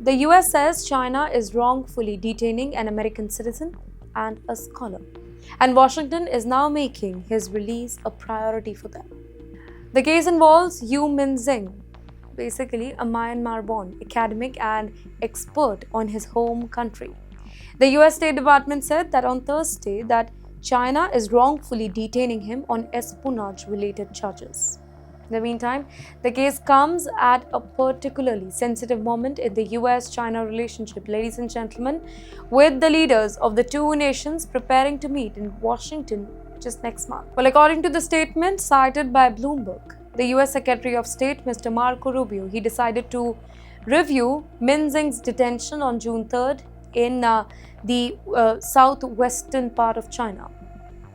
the US says China is wrongfully detaining an American citizen and a scholar, and Washington is now making his release a priority for them. The case involves U Min Zin, basically a Myanmar-born academic and expert on his home country. The US State Department said that on Thursday that China is wrongfully detaining him on espionage-related charges. In the meantime, the case comes at a particularly sensitive moment in the US-China relationship, ladies and gentlemen, with the leaders of the two nations preparing to meet in Washington just next month. Well, according to the statement cited by Bloomberg, the US Secretary of State, Mr. Marco Rubio, he decided to review Min Zin's detention on June 3rd in the southwestern part of China.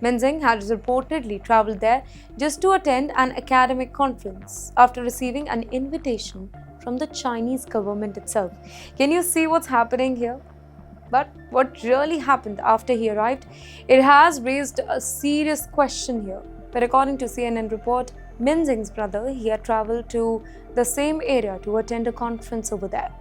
Min Zin had reportedly traveled there just to attend an academic conference after receiving an invitation from the Chinese government itself. Can you see what's happening here? But what really happened after he arrived? It has raised a serious question here. But according to CNN report, Min Zin's brother, he had traveled to the same area to attend a conference over there.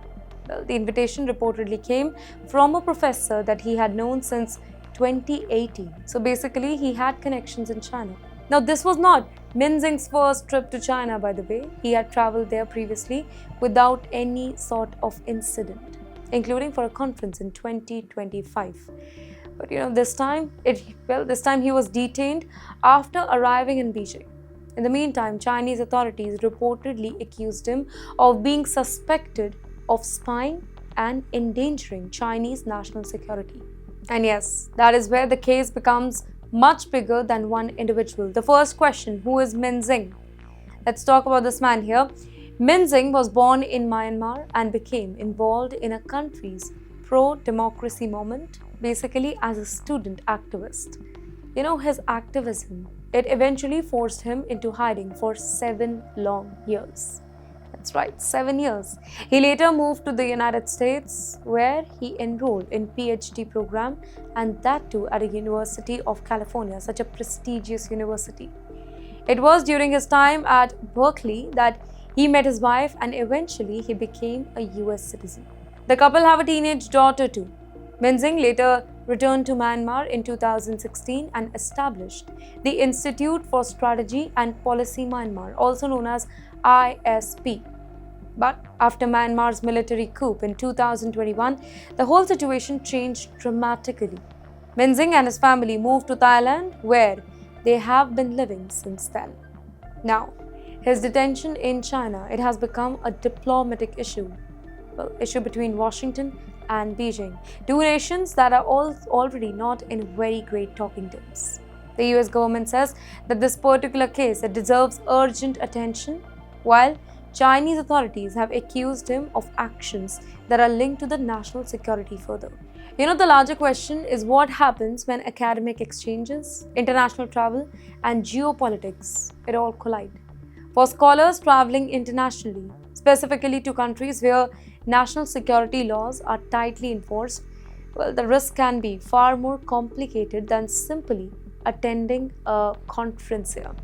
Well, the invitation reportedly came from a professor that he had known since 2018. So basically, he had connections in China. Now, this was not Min Zin's first trip to China, by the way. He had traveled there previously without any sort of incident, including for a conference in 2025. But this time he was detained after arriving in Beijing. In the meantime, Chinese authorities reportedly accused him of being suspected of spying and endangering Chinese national security. And yes, that is where the case becomes much bigger than one individual. The first question, who is Min Zin? Let's talk about this man here. Min Zin was born in Myanmar and became involved in a country's pro-democracy movement, basically as a student activist. His activism, it eventually forced him into hiding for 7 long years. That's right, 7 years. He later moved to the United States, where he enrolled in PhD program, and that too at a University of California, such a prestigious university. It was during his time at Berkeley that he met his wife, and eventually he became a US citizen. The couple have a teenage daughter too. Min Zin later returned to Myanmar in 2016 and established the Institute for Strategy and Policy-Myanmar, also known as ISP. But after Myanmar's military coup in 2021, the whole situation changed dramatically. Min Zin and his family moved to Thailand, where they have been living since then. Now, his detention in China, it has become a diplomatic issue. Well, issue between Washington and Beijing, two nations that are already not in very great talking terms. The US government says that this particular case, it deserves urgent attention, while Chinese authorities have accused him of actions that are linked to the national security further. The larger question is what happens when academic exchanges, international travel, and geopolitics, it all collide. For scholars traveling internationally, specifically to countries where national security laws are tightly enforced, well, the risk can be far more complicated than simply attending a conference here.